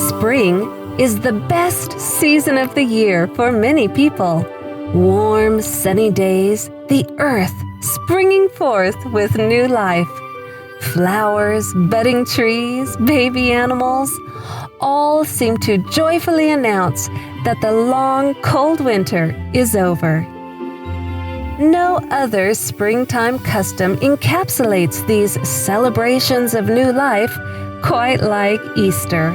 Spring is the best season of the year for many people. Warm, sunny days, the earth springing forth with new life. Flowers, budding trees, baby animals, all seem to joyfully announce that the long, cold winter is over. No other springtime custom encapsulates these celebrations of new life quite like Easter.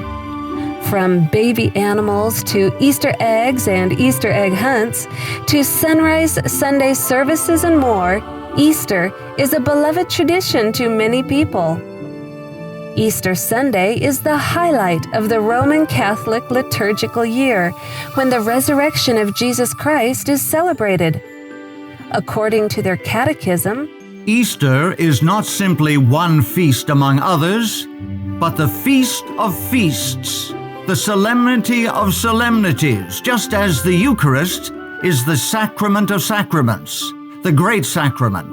From baby animals to Easter eggs and Easter egg hunts, to sunrise Sunday services and more, Easter is a beloved tradition to many people. Easter Sunday is the highlight of the Roman Catholic liturgical year, when the resurrection of Jesus Christ is celebrated. According to their catechism, Easter is not simply one feast among others, but the feast of feasts, the solemnity of solemnities, just as the Eucharist is the sacrament of sacraments, the great sacrament.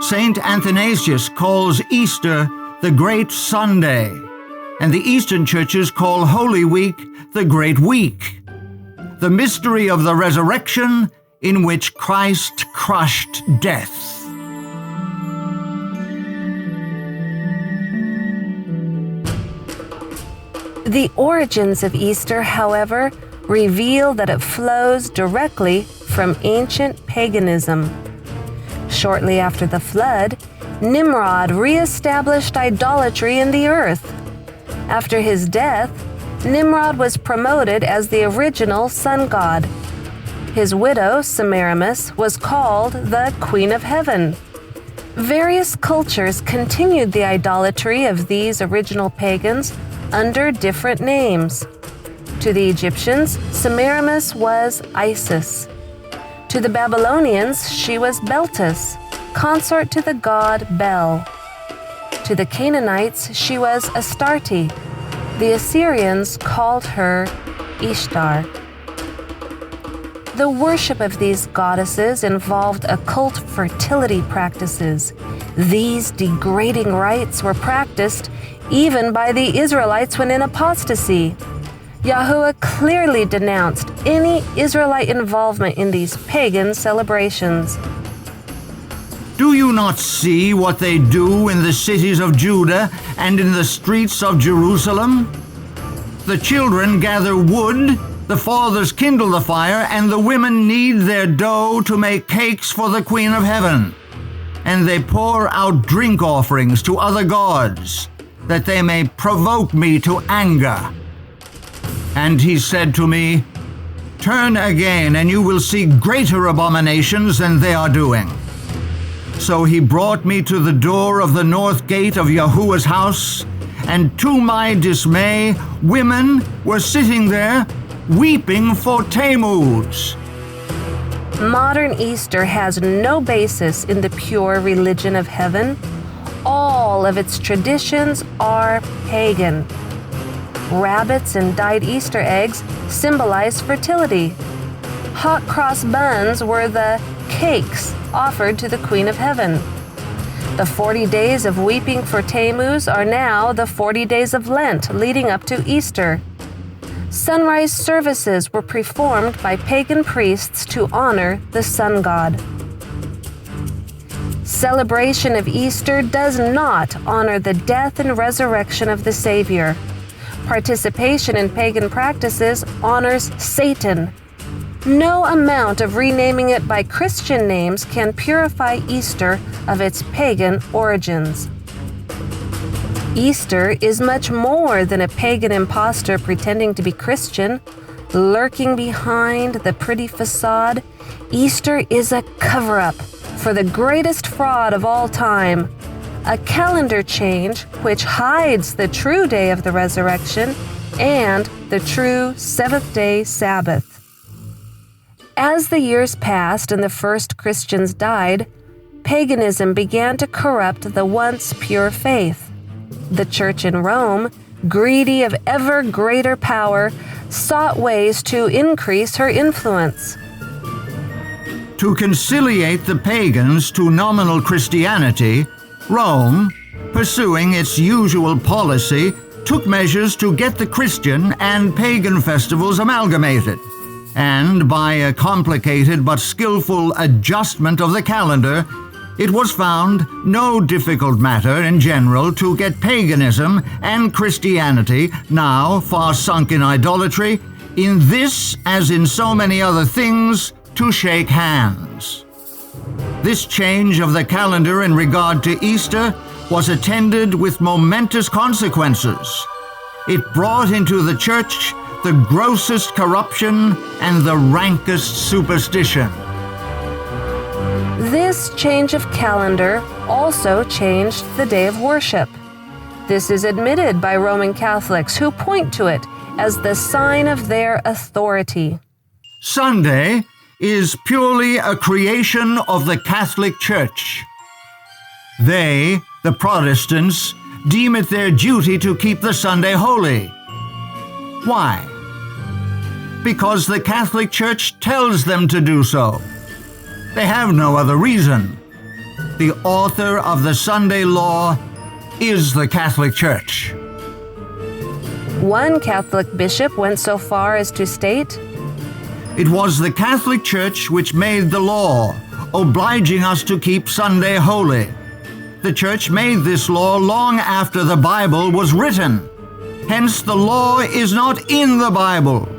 Saint Athanasius calls Easter the Great Sunday, and the Eastern churches call Holy Week the Great Week, the mystery of the resurrection in which Christ crushed death. The origins of Easter, however, reveal that it flows directly from ancient paganism. Shortly after the flood, Nimrod re-established idolatry in the earth. After his death, Nimrod was promoted as the original sun god. His widow, Semiramis, was called the Queen of Heaven. Various cultures continued the idolatry of these original pagans under different names. To the Egyptians, Semiramis was Isis. To the Babylonians, she was Beltis, consort to the god Bel. To the Canaanites, she was Astarte. The Assyrians called her Ishtar. The worship of these goddesses involved occult fertility practices. These degrading rites were practiced even by the Israelites when in apostasy. Yahushua clearly denounced any Israelite involvement in these pagan celebrations. Do you not see what they do in the cities of Judah and in the streets of Jerusalem? The children gather wood, the fathers kindle the fire, and the women knead their dough to make cakes for the Queen of Heaven. And they pour out drink offerings to other gods, that they may provoke me to anger. And he said to me, Turn again, and you will see greater abominations than they are doing. So he brought me to the door of the north gate of Yahuwah's house, and to my dismay, women were sitting there, weeping for Tammuz. Modern Easter has no basis in the pure religion of heaven. All of its traditions are pagan. Rabbits and dyed Easter eggs symbolize fertility. Hot cross buns were the cakes offered to the Queen of Heaven. The 40 days of weeping for Tammuz are now the 40 days of Lent leading up to Easter. Sunrise services were performed by pagan priests to honor the sun god. Celebration of Easter does not honor the death and resurrection of the Savior. Participation in pagan practices honors Satan. No amount of renaming it by Christian names can purify Easter of its pagan origins. Easter is much more than a pagan impostor pretending to be Christian, lurking behind the pretty facade. Easter is a cover-up for the greatest fraud of all time, a calendar change which hides the true day of the resurrection and the true seventh-day Sabbath. As the years passed and the first Christians died, paganism began to corrupt the once pure faith. The Church in Rome, greedy of ever greater power, sought ways to increase her influence. To conciliate the pagans to nominal Christianity, Rome, pursuing its usual policy, took measures to get the Christian and pagan festivals amalgamated, and by a complicated but skillful adjustment of the calendar, it was found no difficult matter in general to get paganism and Christianity, now far sunk in idolatry, in this as in so many other things, to shake hands. This change of the calendar in regard to Easter was attended with momentous consequences. It brought into the church the grossest corruption and the rankest superstition. This change of calendar also changed the day of worship. This is admitted by Roman Catholics, who point to it as the sign of their authority. Sunday is purely a creation of the Catholic Church. They, the Protestants, deem it their duty to keep the Sunday holy. Why? Because the Catholic Church tells them to do so. They have no other reason. The author of the Sunday law is the Catholic Church. One Catholic bishop went so far as to state, "It was the Catholic Church which made the law, obliging us to keep Sunday holy. The Church made this law long after the Bible was written. Hence the law is not in the Bible.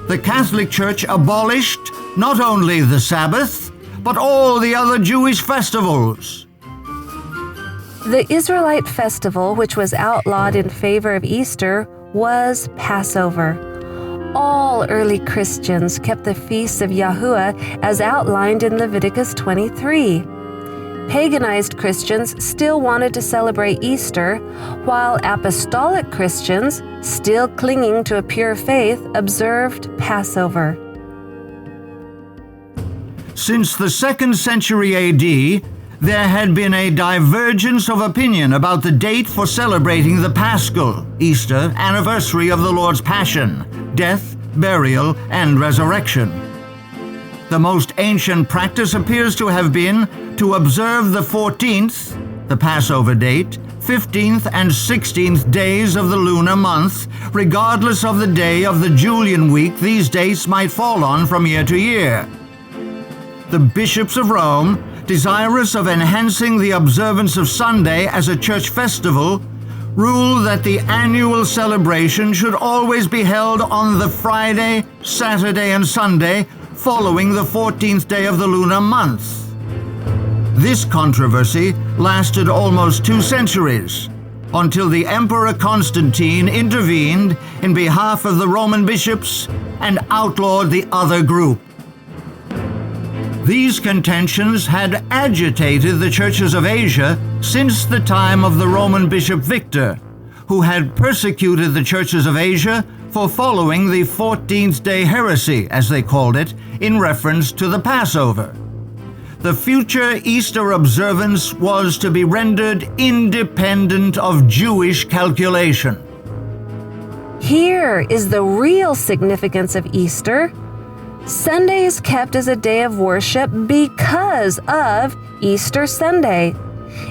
The Catholic Church abolished not only the Sabbath, but all the other Jewish festivals." The Israelite festival, which was outlawed in favor of Easter, was Passover. All early Christians kept the feasts of YAHUSHUA as outlined in Leviticus 23. Paganized Christians still wanted to celebrate Easter, while apostolic Christians, still clinging to a pure faith, observed Passover. Since the 2nd century AD, there had been a divergence of opinion about the date for celebrating the Paschal, Easter, anniversary of the Lord's Passion, death, burial, and resurrection. The most ancient practice appears to have been to observe the 14th, the Passover date, 15th and 16th days of the lunar month, regardless of the day of the Julian week these dates might fall on from year to year. The bishops of Rome, desirous of enhancing the observance of Sunday as a church festival, ruled that the annual celebration should always be held on the Friday, Saturday, and Sunday following the 14th day of the lunar month. This controversy lasted almost 2 centuries, until the Emperor Constantine intervened in behalf of the Roman bishops and outlawed the other group. These contentions had agitated the churches of Asia since the time of the Roman bishop Victor, who had persecuted the churches of Asia for following the 14th day heresy, as they called it, in reference to the Passover. The future Easter observance was to be rendered independent of Jewish calculation. Here is the real significance of Easter. Sunday is kept as a day of worship because of Easter Sunday.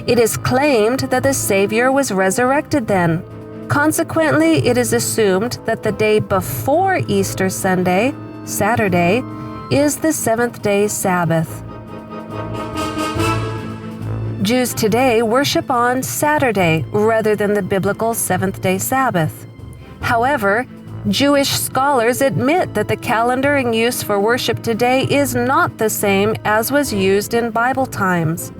It is claimed that the Savior was resurrected then. Consequently, it is assumed that the day before Easter Sunday, Saturday, is the 7th-day Sabbath. Jews today worship on Saturday rather than the biblical 7th-day Sabbath. However, Jewish scholars admit that the calendar in use for worship today is not the same as was used in Bible times.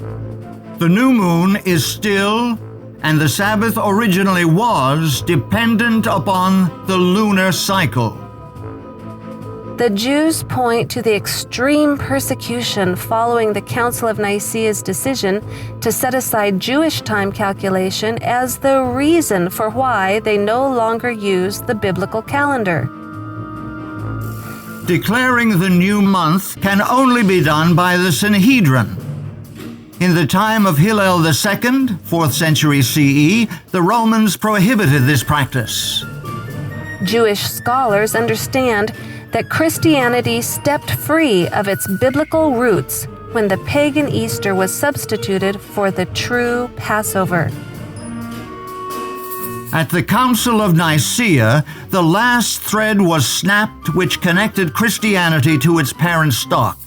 The new moon is still, and the Sabbath originally was, dependent upon the lunar cycle. The Jews point to the extreme persecution following the Council of Nicaea's decision to set aside Jewish time calculation as the reason for why they no longer use the biblical calendar. Declaring the new month can only be done by the Sanhedrin. In the time of Hillel II, 4th century CE, the Romans prohibited this practice. Jewish scholars understand that Christianity stepped free of its biblical roots when the pagan Easter was substituted for the true Passover. At the Council of Nicaea, the last thread was snapped which connected Christianity to its parent stock.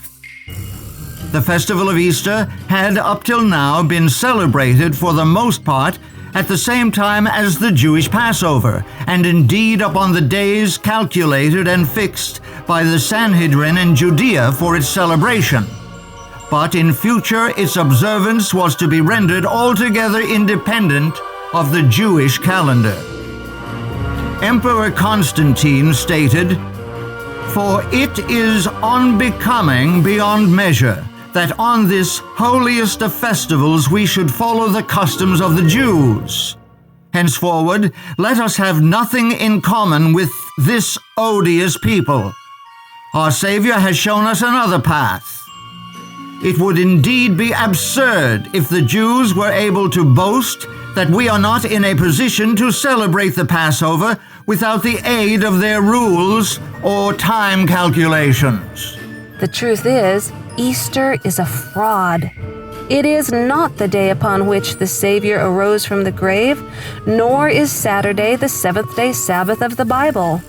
The festival of Easter had up till now been celebrated for the most part at the same time as the Jewish Passover, and indeed upon the days calculated and fixed by the Sanhedrin in Judea for its celebration. But in future its observance was to be rendered altogether independent of the Jewish calendar. Emperor Constantine stated, "For it is unbecoming beyond measure that on this holiest of festivals we should follow the customs of the Jews. Henceforward, let us have nothing in common with this odious people. Our Savior has shown us another path. It would indeed be absurd if the Jews were able to boast that we are not in a position to celebrate the Passover without the aid of their rules or time calculations." The truth is, Easter is a fraud. It is not the day upon which the Savior arose from the grave, nor is Saturday the seventh-day Sabbath of the Bible.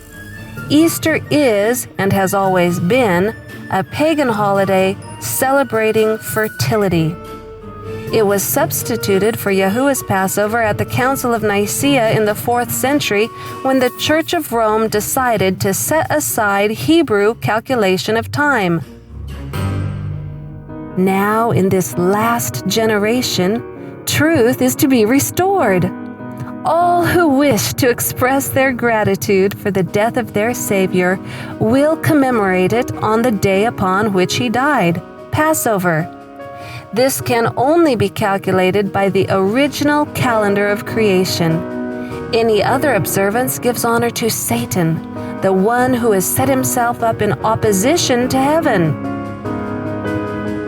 Easter is, and has always been, a pagan holiday celebrating fertility. It was substituted for Yahuwah's Passover at the Council of Nicaea in the 4th century when the Church of Rome decided to set aside Hebrew calculation of time. Now, in this last generation, truth is to be restored. All who wish to express their gratitude for the death of their Savior will commemorate it on the day upon which he died, Passover. This can only be calculated by the original calendar of creation. Any other observance gives honor to Satan, the one who has set himself up in opposition to heaven.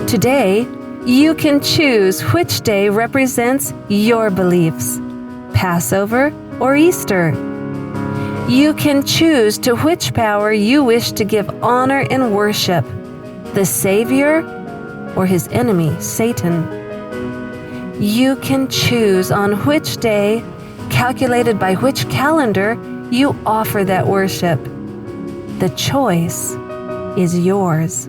Today, you can choose which day represents your beliefs, Passover or Easter. You can choose to which power you wish to give honor and worship, the Savior or his enemy, Satan. You can choose on which day, calculated by which calendar, you offer that worship. The choice is yours.